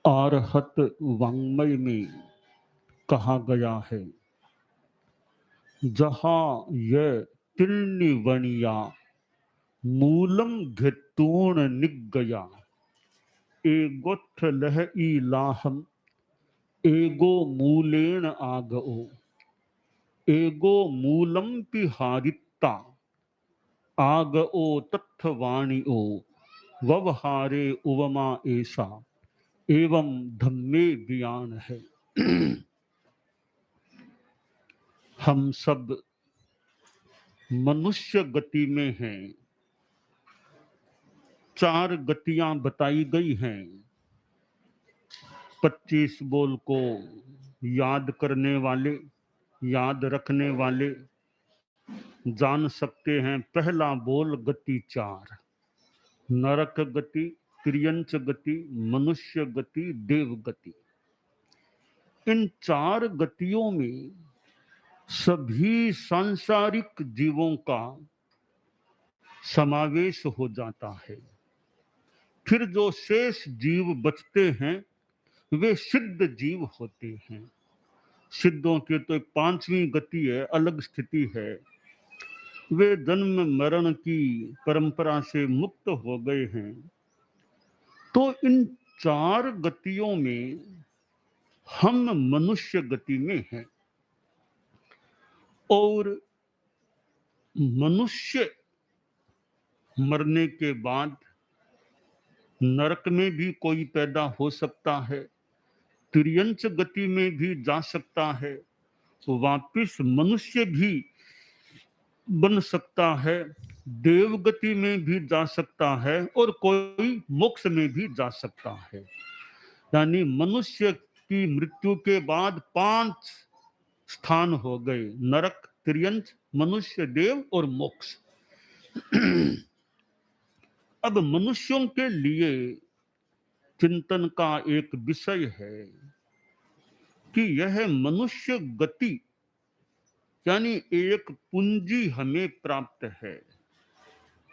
आरहत वाङ्मय में कहा गया है, जहाँ यह तिर्निवणिया मूलम घितूण निगया एगोत्थ लह इलाहम एगो मूलेन आगओ एगो मूलम पिहारिता आगओ तत्थवाणिओ व्यवहारे उवमा ऐसा एवं धम्मे बयान है। हम सब मनुष्य गति में हैं। 4 गतियां बताई गई हैं। 25 बोल को याद करने वाले, याद रखने वाले जान सकते हैं। पहला बोल गति 4, नरक गति, त्रियंच गति, मनुष्य गति, देव गति। इन 4 गतियों में सभी सांसारिक जीवों का समावेश हो जाता है। फिर जो शेष जीव बचते हैं वे सिद्ध जीव होते हैं। सिद्धों की तो एक 5वीं गति है, अलग स्थिति है। वे जन्म मरण की परंपरा से मुक्त हो गए हैं। तो इन 4 गतियों में हम मनुष्य गति में हैं। और मनुष्य मरने के बाद नरक में भी कोई पैदा हो सकता है, तिर्यंच गति में भी जा सकता है, वापिस मनुष्य भी बन सकता है, देव गति में भी जा सकता है और कोई मोक्ष में भी जा सकता है। यानी मनुष्य की मृत्यु के बाद 5 स्थान हो गए, नरक, तिर्यंच, मनुष्य, देव और मोक्ष। अब मनुष्यों के लिए चिंतन का एक विषय है कि यह मनुष्य गति यानी एक पूंजी हमें प्राप्त है।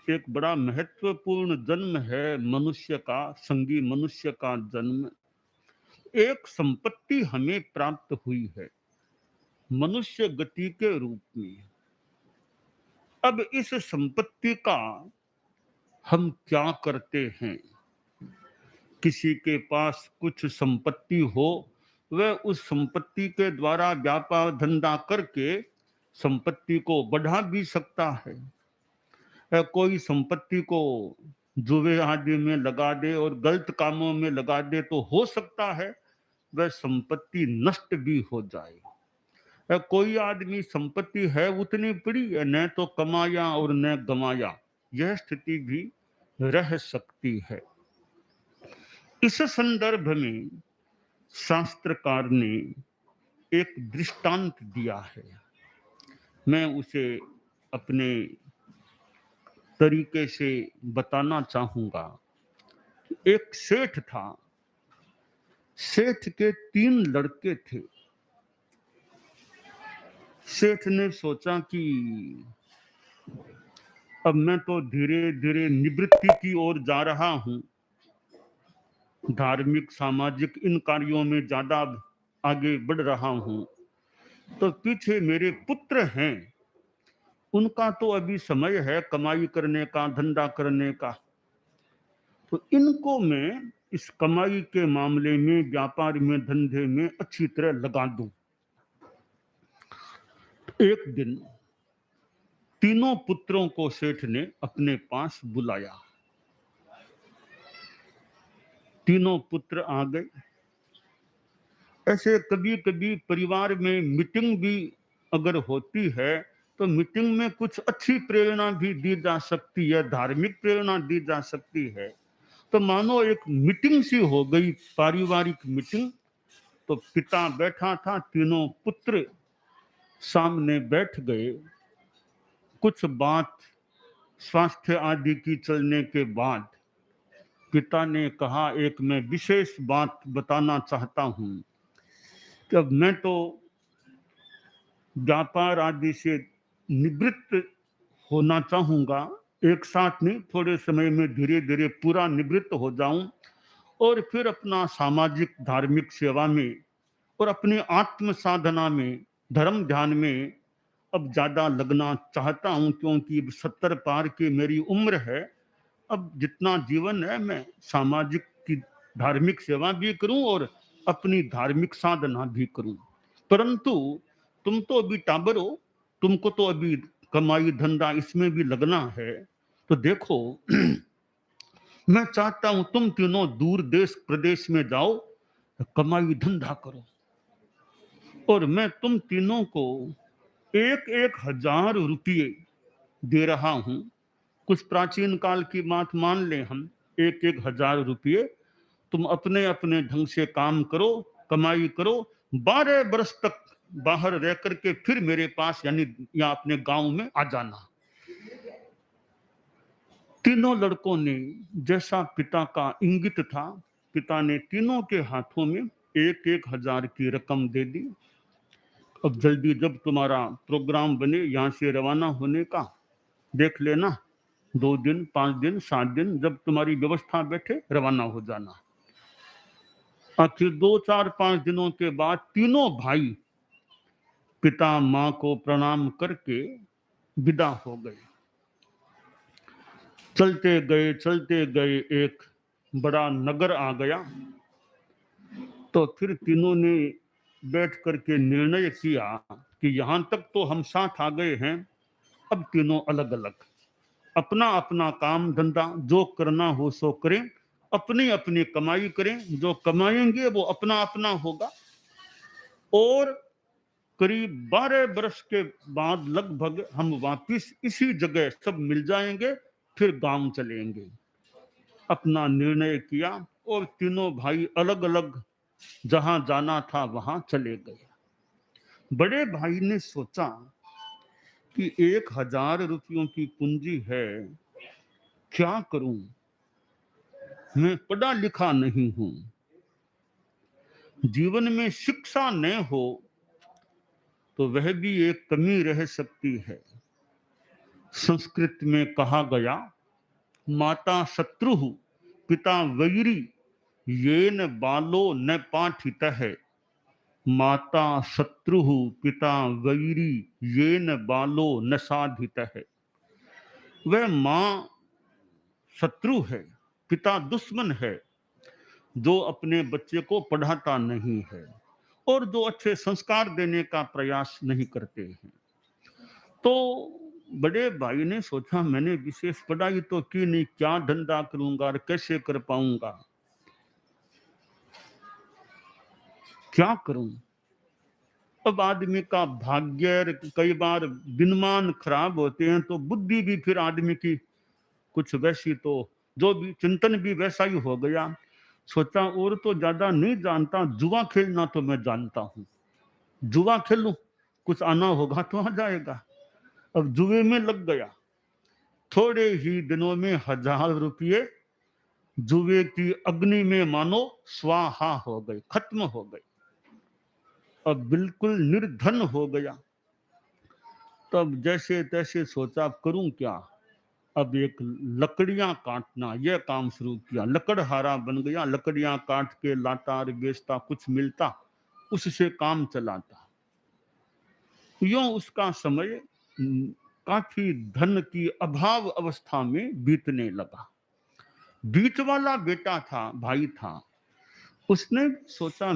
एक बड़ा महत्वपूर्ण जन्म है मनुष्य का, संगी मनुष्य का जन्म। एक संपत्ति हमें प्राप्त हुई है मनुष्य गति के रूप में। अब इस संपत्ति का हम क्या करते हैं? किसी के पास कुछ संपत्ति हो, वह उस संपत्ति के द्वारा व्यापार धंधा करके संपत्ति को बढ़ा भी सकता है। कोई संपत्ति को जुए आदि में लगा दे और गलत कामों में लगा दे तो हो सकता है वह संपत्ति नष्ट भी हो जाए। कोई आदमी संपत्ति है उतनी पड़ी है, न तो कमाया और न गमाया, यह स्थिति भी रह सकती है। इस संदर्भ में शास्त्रकार ने एक दृष्टांत दिया है। मैं उसे अपने तरीके से बताना चाहूंगा। एक सेठ था। सेठ के 3 लड़के थे। सेठ ने सोचा कि अब मैं तो धीरे धीरे निवृत्ति की ओर जा रहा हूं, धार्मिक सामाजिक इन कार्यों में ज्यादा आगे बढ़ रहा हूं, तो पीछे मेरे पुत्र हैं, उनका तो अभी समय है कमाई करने का, धंधा करने का, तो इनको मैं इस कमाई के मामले में, व्यापार में, धंधे में अच्छी तरह लगा दूं। एक दिन तीनों पुत्रों को सेठ ने अपने पास बुलाया। तीनों पुत्र आ गए। ऐसे कभी कभी परिवार में मीटिंग भी अगर होती है तो मीटिंग में कुछ अच्छी प्रेरणा भी दी जा सकती है, धार्मिक प्रेरणा दी जा सकती है। तो मानो एक मीटिंग सी हो गई, पारिवारिक मीटिंग। तो पिता बैठा था, तीनों पुत्र सामने बैठ गए। कुछ बात स्वास्थ्य आदि की चलने के बाद पिता ने कहा, एक मैं विशेष बात बताना चाहता हूं कि अब मैं तो व्यापार आदि से निवृत्त होना चाहूंगा, एक साथ नहीं, थोड़े समय में धीरे धीरे पूरा निवृत्त हो जाऊं और फिर अपना सामाजिक धार्मिक सेवा में और अपने आत्म साधना में, धर्म ध्यान में अब ज्यादा लगना चाहता हूं, क्योंकि 70 पार की मेरी उम्र है। अब जितना जीवन है मैं सामाजिक की धार्मिक सेवा भी करूं और अपनी धार्मिक साधना भी करूं। परंतु तुम तो अभी टाबर हो, तुमको तो अभी कमाई धंधा इसमें भी लगना है। तो देखो मैं चाहता हूं तुम तीनों दूर देश प्रदेश में जाओ, कमाई धंधा करो, और मैं तुम तीनों को 1,000 रुपये दे रहा हूं। कुछ प्राचीन काल की बात मान ले हम, 1,000 रुपये तुम अपने अपने ढंग से काम करो, कमाई करो, 12 वर्ष तक बाहर रह करके फिर मेरे पास यानी या अपने गांव में आ जाना। तीनों लड़कों ने जैसा पिता का इंगित था, पिता ने तीनों के हाथों में 1,000 की रकम दे दी। अब जल्दी जब तुम्हारा प्रोग्राम बने यहाँ से रवाना होने का, देख लेना, 2 दिन 5 दिन 7 दिन जब तुम्हारी व्यवस्था बैठे रवाना हो जाना। आखिर 2 4 5 दिनों के बाद तीनों भाई पिता माँ को प्रणाम करके विदा हो गए। चलते गए एक बड़ा नगर आ गया। तो फिर तीनों ने बैठ करके निर्णय किया कि यहां तक तो हम साथ आ गए हैं, अब तीनों अलग अलग अपना अपना काम धंधा जो करना हो सो करें, अपनी अपनी कमाई करें, जो कमाएंगे वो अपना अपना होगा। और करीब 12 वर्ष के बाद लगभग हम वापिस इसी जगह सब मिल जाएंगे, फिर गांव चलेंगे। अपना निर्णय किया और तीनों भाई अलग अलग जहां जाना था वहां चले गए। बड़े भाई ने सोचा कि 1,000 रुपयों की पूंजी है, क्या करूं, मैं पढ़ा लिखा नहीं हूं, जीवन में शिक्षा न हो तो वह भी एक कमी रह सकती है। संस्कृत में कहा गया, माता शत्रु पिता वैरी येन बालो न पाठितः। माता शत्रु पिता वैरी येन बालो न साधितः। वह माँ शत्रु है, पिता दुश्मन है, जो अपने बच्चे को पढ़ाता नहीं है और जो अच्छे संस्कार देने का प्रयास नहीं करते हैं। तो बड़े भाई ने सोचा, मैंने विशेष पढ़ाई तो की नहीं, क्या धंधा करूंगा और कैसे कर पाऊंगा, क्या करूं। अब आदमी का भाग्य, कई बार दिनमान खराब होते हैं तो बुद्धि भी फिर आदमी की कुछ वैसी, तो जो भी चिंतन भी वैसा ही हो गया। सोचा और तो ज्यादा नहीं जानता, जुआ खेलना तो मैं जानता हूँ, जुआ खेलूं, कुछ आना होगा तो आ जाएगा। अब जुए में लग गया। थोड़े ही दिनों में 1,000 रुपये जुए की अग्नि में मानो स्वाहा हो गए, खत्म हो गए। अब बिल्कुल निर्धन हो गया। तब जैसे तैसे सोचा करूं क्या। अब एक लकड़ियां काटना यह काम शुरू किया, लकड़हारा बन गया, लकड़ियां काट के लाता बेचता, कुछ मिलता उससे काम चलाता। यूं उसका समय काफी धन की अभाव अवस्था में बीतने लगा। बीच वाला बेटा था, भाई था, उसने सोचा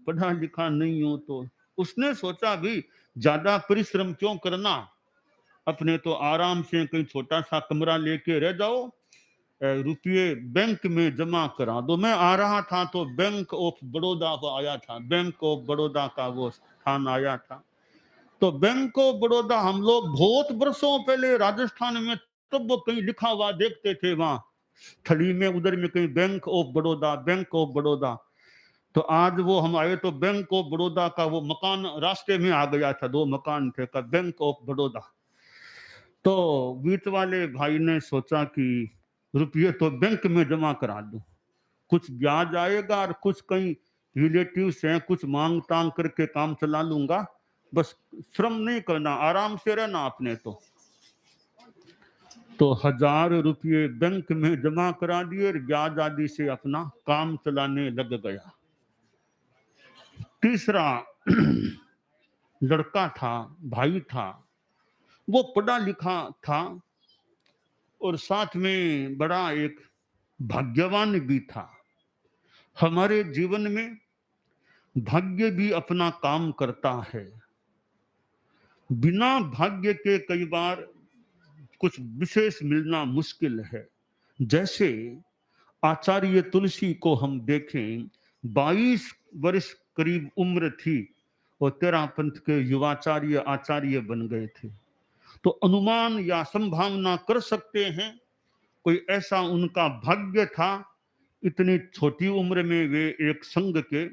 पढ़ा लिखा नहीं हो तो उसने सोचा भी ज्यादा परिश्रम क्यों करना, अपने तो आराम से कहीं छोटा सा कमरा लेके रह जाओ, रुपये बैंक में जमा करा दो। मैं आ रहा था तो बैंक ऑफ बड़ौदा को आया था, बैंक ऑफ बड़ौदा का वो स्थान आया था। तो बैंक ऑफ बड़ौदा हम लोग बहुत वर्षों पहले राजस्थान में तब वो कहीं लिखा हुआ देखते थे, वहां थली में उधर में कहीं bank of Baroda, bank of Baroda. तो आज वो हम आए तो बैंक ऑफ बड़ौदा का वो मकान रास्ते में आ गया था, 2 मकान थे का बैंक ऑफ बड़ौदा। तो बीच वाले भाई ने सोचा कि रुपये तो बैंक में जमा करा दूं, कुछ ब्याज आएगा और कुछ कहीं रिलेटिव्स हैं, कुछ मांग तांग करके काम चला लूंगा, बस श्रम नहीं करना, आराम से रहना आपने। तो तो 1000 रुपये बैंक में जमा करा दिए और ब्याज आदि से अपना काम चलाने लग गया। तीसरा लड़का था, भाई था, वो पढ़ा लिखा था और साथ में बड़ा एक भाग्यवान भी था। हमारे जीवन में भाग्य भी अपना काम करता है। बिना भाग्य के कई बार कुछ विशेष मिलना मुश्किल है। जैसे आचार्य तुलसी को हम देखें, 22 वर्ष करीब उम्र थी और तेरा पंथ के युवाचार्य आचार्य बन गए थे। तो अनुमान या संभावना कर सकते हैं कोई ऐसा उनका भाग्य था, इतनी छोटी उम्र में वे एक संघ के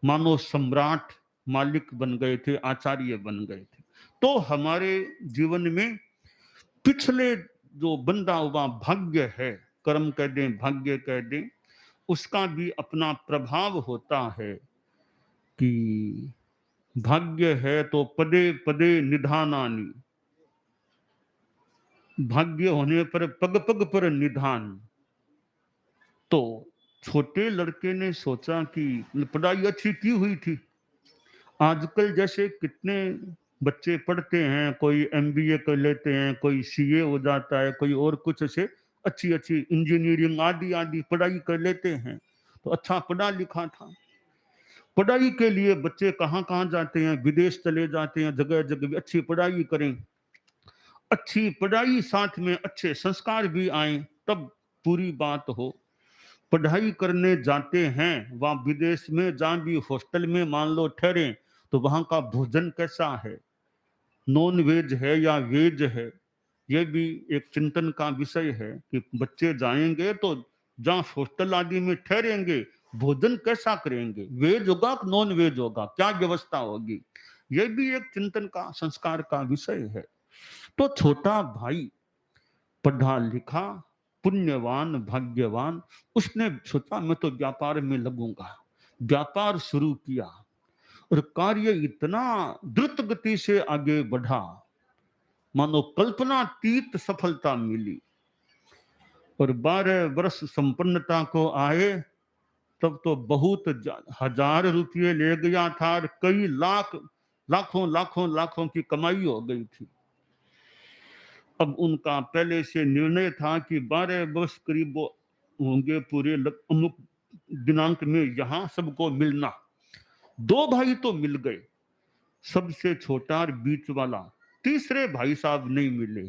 मानो सम्राट मालिक बन गए थे, आचार्य बन गए थे। तो हमारे जीवन में पिछले जो बंधा हुआ भाग्य है, कर्म कह दें भाग्य कह दें, उसका भी अपना प्रभाव होता है कि भाग्य है तो पदे पदे निधानानि, भाग्य होने पर पग पग पर निधान। तो छोटे लड़के ने सोचा कि पढ़ाई अच्छी की हुई थी। आजकल जैसे कितने बच्चे पढ़ते हैं, कोई एमबीए कर लेते हैं, कोई सीए हो जाता है, कोई और कुछ से अच्छी अच्छी इंजीनियरिंग आदि आदि पढ़ाई कर लेते हैं। तो अच्छा पढ़ा लिखा था। पढ़ाई के लिए बच्चे कहाँ कहाँ जाते हैं, विदेश चले जाते हैं, जगह जगह अच्छी पढ़ाई करें। अच्छी पढ़ाई साथ में अच्छे संस्कार भी आए तब पूरी बात हो। पढ़ाई करने जाते हैं, वहां विदेश में जहां भी हॉस्टल में मान लो ठहरे, तो वहां का भोजन कैसा है, नॉन वेज है या वेज है, यह भी एक चिंतन का विषय है कि बच्चे जाएंगे तो जहां हॉस्टल आदि में ठहरेंगे भोजन कैसा करेंगे, वेज होगा नॉन वेज होगा, क्या व्यवस्था होगी, यह भी एक चिंतन का संस्कार का विषय है। तो छोटा भाई पढ़ा लिखा पुण्यवान भाग्यवान, उसने सोचा मैं तो व्यापार में लगूंगा। व्यापार शुरू किया और कार्य इतना द्रुत गति से आगे बढ़ा, मानो कल्पनातीत सफलता मिली। और 12 वर्ष संपन्नता को आए तब तो बहुत 1000 रुपये ले गया था और कई लाख लाखों लाखों लाखों की कमाई हो गई थी। अब उनका पहले से निर्णय था कि 12 वर्ष करीब वो होंगे पूरे, अमुक दिनांक में यहां सबको मिलना। 2 भाई तो मिल गए, सबसे छोटा और बीच वाला, तीसरे भाई साहब नहीं मिले।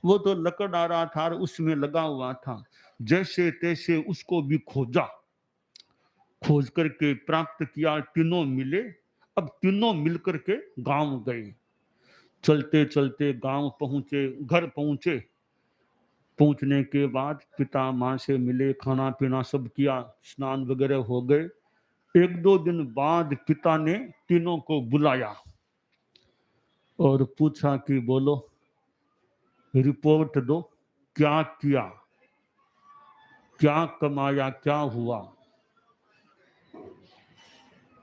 वो तो लकड़ आ रहा था और उसमें लगा हुआ था, जैसे तैसे उसको भी खोजा, खोज करके प्राप्त किया, तीनों मिले। अब तीनों मिलकर के गांव गए। चलते चलते गांव पहुंचे, घर पहुंचे। पहुंचने के बाद पिता माँ से मिले, खाना पीना सब किया, स्नान वगैरह हो गए। 1-2 दिन बाद पिता ने तीनों को बुलाया और पूछा कि बोलो, रिपोर्ट दो, क्या किया, क्या कमाया, क्या हुआ।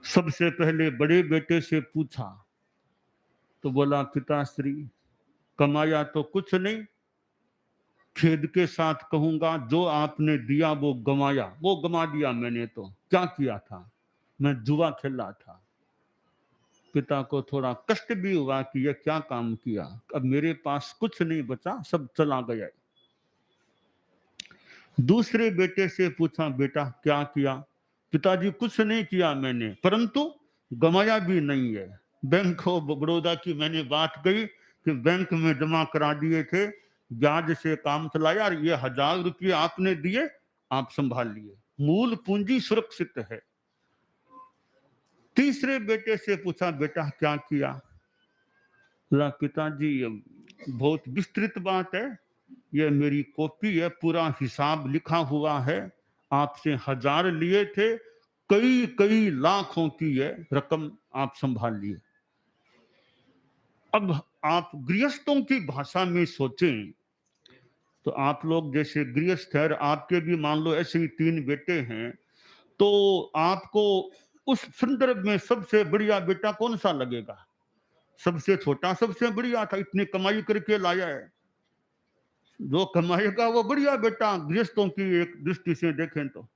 सबसे पहले बड़े बेटे से पूछा तो बोला, पिताश्री कमाया तो कुछ नहीं, खेद के साथ कहूंगा जो आपने दिया वो गंवाया, वो गंवा दिया मैंने। तो क्या किया था, मैं जुआ खेला था। पिता को थोड़ा कष्ट भी हुआ कि यह क्या काम किया, अब मेरे पास कुछ नहीं बचा, सब चला गया। दूसरे बेटे से पूछा, बेटा क्या किया। पिताजी कुछ नहीं किया मैंने, परंतु गंवाया भी नहीं है। बैंक ऑफ बड़ौदा की मैंने बात कही कि बैंक में जमा करा दिए थे, ब्याज से काम चलाया और ये 1000 रुपये आपने दिए, आप संभाल लिए, मूल पूंजी सुरक्षित है। तीसरे बेटे से पूछा, बेटा क्या किया। बोला, पिताजी ये बहुत विस्तृत बात है, ये मेरी कॉपी है, पूरा हिसाब लिखा हुआ है, आपसे 1000 लिए थे, कई कई लाखों की ये रकम आप संभाल लिए। अब आप गृहस्थों की भाषा में सोचें तो आप लोग जैसे गृहस्थ है, आपके भी मान लो ऐसे ही 3 बेटे हैं, तो आपको उस संदर्भ में सबसे बढ़िया बेटा कौन सा लगेगा। सबसे छोटा सबसे बढ़िया था, इतनी कमाई करके लाया है। जो कमाएगा वो बढ़िया बेटा, गृहस्थों की एक दृष्टि से देखें तो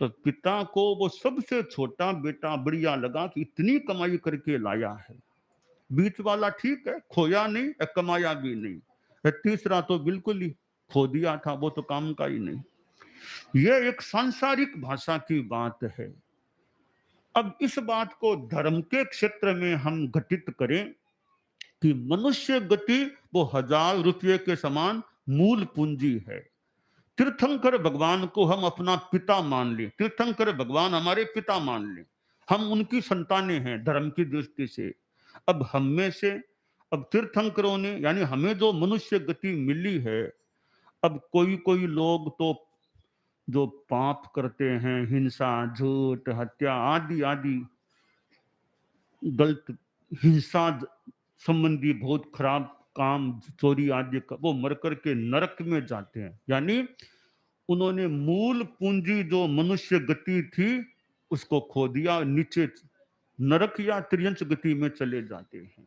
पिता को वो सबसे छोटा बेटा बढ़िया लगा कि इतनी कमाई करके लाया है। बीच वाला ठीक है, खोया नहीं, कमाया भी नहीं। तीसरा तो बिल्कुल ही खो दिया था, वो तो काम का ही नहीं। यह एक सांसारिक भाषा की बात है। अब इस बात को धर्म के क्षेत्र में हम घटित करें कि मनुष्य गति वो 1000 रुपये के समान मूल पूंजी है। तीर्थंकर भगवान को हम अपना पिता मान लें, तीर्थंकर भगवान हमारे पिता मान लें, हम उनकी संतानें हैं धर्म की दृष्टि से। अब हम में से, अब तीर्थंकरों ने यानी हमें जो मनुष्य गति मिली है, अब कोई कोई लोग तो जो पाप करते हैं, हिंसा, झूठ, हत्या आदि आदि गलत, हिंसा संबंधी बहुत खराब काम, चोरी आदि का, वो मर करके नरक में जाते हैं। यानी उन्होंने मूल पूंजी जो मनुष्य गति थी उसको खो दिया, नीचे नरक या त्रियंच गति में चले जाते हैं।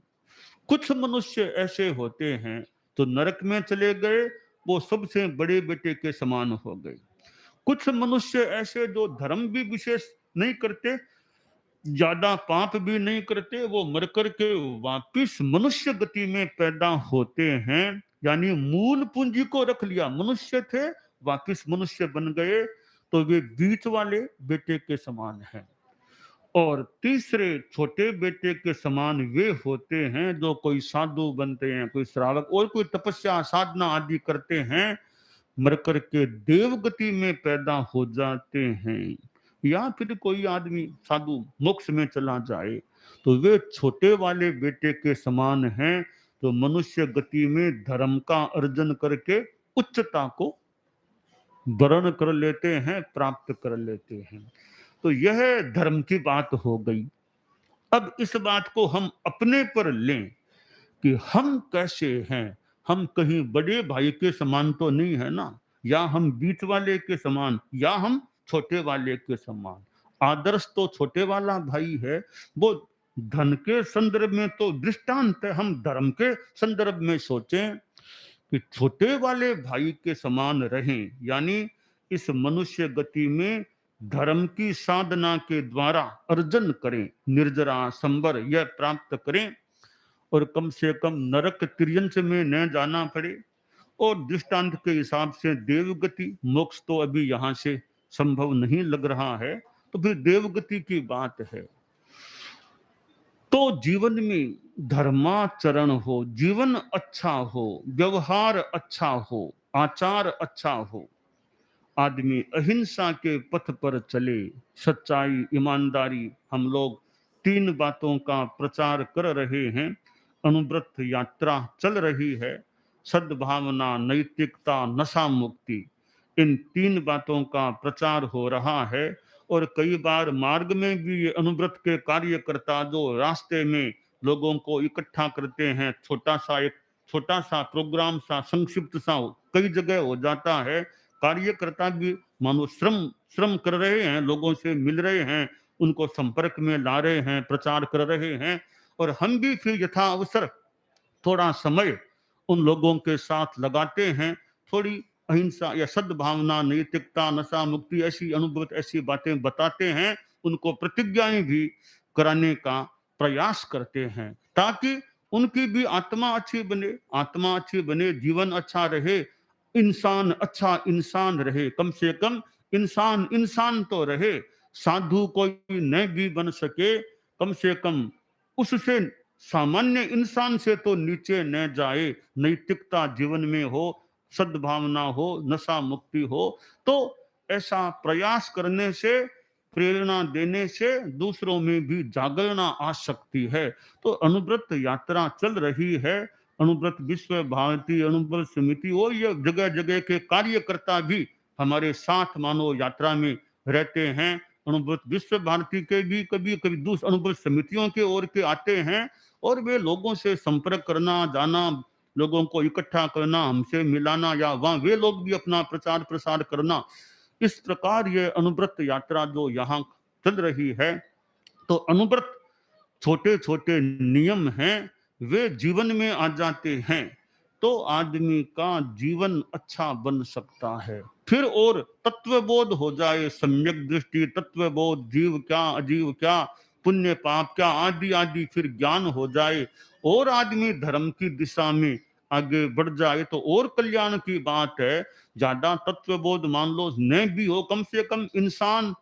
कुछ मनुष्य ऐसे होते हैं तो नरक में चले गए, वो सबसे बड़े बेटे के समान हो गए। कुछ मनुष्य ऐसे जो धर्म भी विशेष नहीं करते, ज्यादा पाप भी नहीं करते, वो मर करके वापिस मनुष्य गति में पैदा होते हैं। यानी मूल पूंजी को रख लिया, मनुष्य थे वापिस मनुष्य बन गए, तो वे बीच वाले बेटे के समान हैं। और तीसरे छोटे बेटे के समान वे होते हैं जो कोई साधु बनते हैं, कोई श्रावक और कोई तपस्या साधना आदि करते हैं, मर करके देवगति में पैदा हो जाते हैं। या फिर कोई आदमी साधु मोक्ष में चला जाए तो वे छोटे वाले बेटे के समान हैं, तो मनुष्य गति में धर्म का अर्जन करके उच्चता को वर्ण कर लेते हैं, प्राप्त कर लेते हैं। तो यह धर्म की बात हो गई। अब इस बात को हम अपने पर लें कि हम कैसे हैं। हम कहीं बड़े भाई के समान तो नहीं है ना, या हम बीच वाले के समान, या हम छोटे वाले के समान। आदर्श तो छोटे वाला भाई है, वो धन के संदर्भ में तो दृष्टांत है। हम धर्म के संदर्भ में सोचें कि छोटे वाले भाई के समान रहें, यानी इस मनुष्य गति में धर्म की साधना के द्वारा अर्जन करें, निर्जरा संबर यह प्राप्त करें, और कम से कम नरक त्रियंच में न जाना पड़े। और दृष्टांत के हिसाब से देवगति, मोक्ष तो अभी यहां से संभव नहीं लग रहा है, तो फिर देवगति की बात है। तो जीवन में धर्माचरण हो, जीवन अच्छा हो, व्यवहार अच्छा हो, आचार अच्छा हो, आदमी अहिंसा के पथ पर चले, सच्चाई, ईमानदारी, हम लोग 3 बातों का प्रचार कर रहे हैं। अनुव्रत यात्रा चल रही है, सद्भावना, नैतिकता, नशा मुक्ति, इन 3 बातों का प्रचार हो रहा है। और कई बार मार्ग में भी ये अनुव्रत के कार्यकर्ता जो रास्ते में लोगों को इकट्ठा करते हैं, एक छोटा सा प्रोग्राम सा, संक्षिप्त सा कई जगह हो जाता है। कार्यकर्ता भी मानो श्रम श्रम कर रहे हैं, लोगों से मिल रहे हैं, उनको संपर्क में ला रहे हैं, प्रचार कर रहे हैं। और हम भी फिर यथा अवसर थोड़ा समय उन लोगों के साथ लगाते हैं, थोड़ी अहिंसा या सद्भावना, नैतिकता, नशा मुक्ति, ऐसी अनुभूत ऐसी बातें बताते हैं, उनको प्रतिज्ञाएं भी कराने का प्रयास करते हैं, ताकि उनकी भी आत्मा अच्छी बने, आत्मा अच्छी बने, जीवन अच्छा रहे, इंसान अच्छा इंसान रहे, कम से कम इंसान इंसान तो रहे। साधु कोई न भी बन सके, कम से कम उससे सामान्य इंसान से तो नीचे न जाए, नैतिकता जीवन में हो, सद्भावना हो, नशा मुक्ति हो। तो ऐसा प्रयास करने से, प्रेरणा देने से दूसरों में भी जागरण आ सकती है। तो अनुव्रत यात्रा चल रही है, अनुव्रत विश्व भारती अनुव्रत समिति और ये जगह जगह के कार्यकर्ता भी हमारे साथ मानो यात्रा में रहते हैं। अनुव्रत विश्व भारती के भी कभी कभी दूसरे अनुव्रत समितियों के ओर के आते हैं, और वे लोगों से संपर्क करना, जाना, लोगों को इकट्ठा करना, हमसे मिलाना, या वहां वे लोग भी अपना प्रचार प्रसार करना। इस प्रकार ये अनुव्रत यात्रा जो यहाँ चल रही है, तो अनुव्रत छोटे छोटे नियम हैं, वे जीवन में आ जाते हैं। तो आदमी का जीवन अच्छा बन सकता है। फिर और तत्वबोध हो जाए, सम्यक दृष्टि, तत्वबोध, जीव क्या अजीव क्या, पुण्य पाप क्या, आदि आदि, फिर ज्ञान हो जाए और आदमी धर्म की दिशा में आगे बढ़ जाए तो और कल्याण की बात है। ज्यादा तत्वबोध मान लो न भी हो, कम से कम इंसान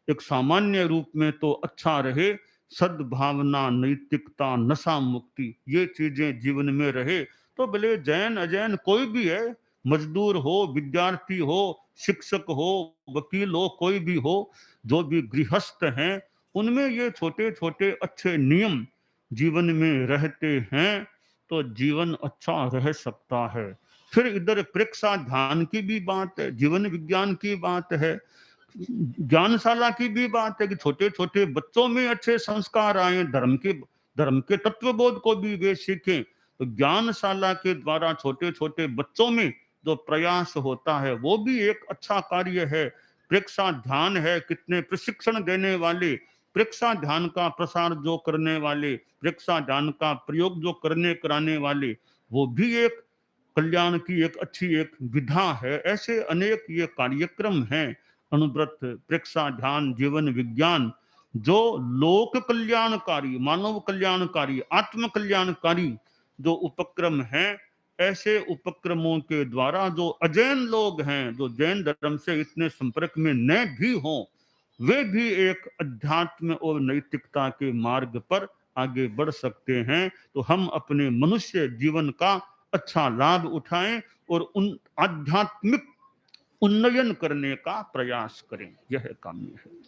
एक सामान्य रूप में तो अच्छा रहे। सद्भावना, नैतिकता, नशा मुक्ति, ये चीजें जीवन में रहे तो भले जैन अजैन कोई भी है, मजदूर हो, विद्यार्थी हो, शिक्षक हो, वकील हो, कोई भी हो, जो भी गृहस्थ हैं, उनमें ये छोटे छोटे अच्छे नियम जीवन में रहते हैं तो जीवन अच्छा रह सकता है। फिर इधर प्रेक्षा ध्यान की भी बात है, जीवन विज्ञान की बात है, ज्ञानशाला की भी बात है कि छोटे छोटे बच्चों में अच्छे संस्कार आए, धर्म के तत्वबोध को भी वे सीखें। तो ज्ञानशाला के द्वारा छोटे छोटे बच्चों में जो प्रयास होता है वो भी एक अच्छा कार्य है। प्रेक्षा ध्यान है, कितने प्रशिक्षण देने वाले, प्रेक्षा ध्यान का प्रसार जो करने वाले, प्रेक्षा ध्यान का प्रयोग जो करने कराने वाले, वो भी एक कल्याण की एक अच्छी एक विधा है। ऐसे अनेक ये कार्यक्रम हैं, अनुव्रत, प्रेक्षा ध्यान, जीवन विज्ञान, जो लोक कल्याणकारी, मानव कल्याणकारी, आत्म कल्याणकारी जो उपक्रम हैं। ऐसे उपक्रमों के द्वारा जो अजैन लोग हैं, जो जैन धर्म से इतने संपर्क में न भी हों, वे भी एक अध्यात्म और नैतिकता के मार्ग पर आगे बढ़ सकते हैं। तो हम अपने मनुष्य जीवन का अच्छा लाभ उठाएं और उन आध्यात्मिक उन्नयन करने का प्रयास करें, यह काम्य है।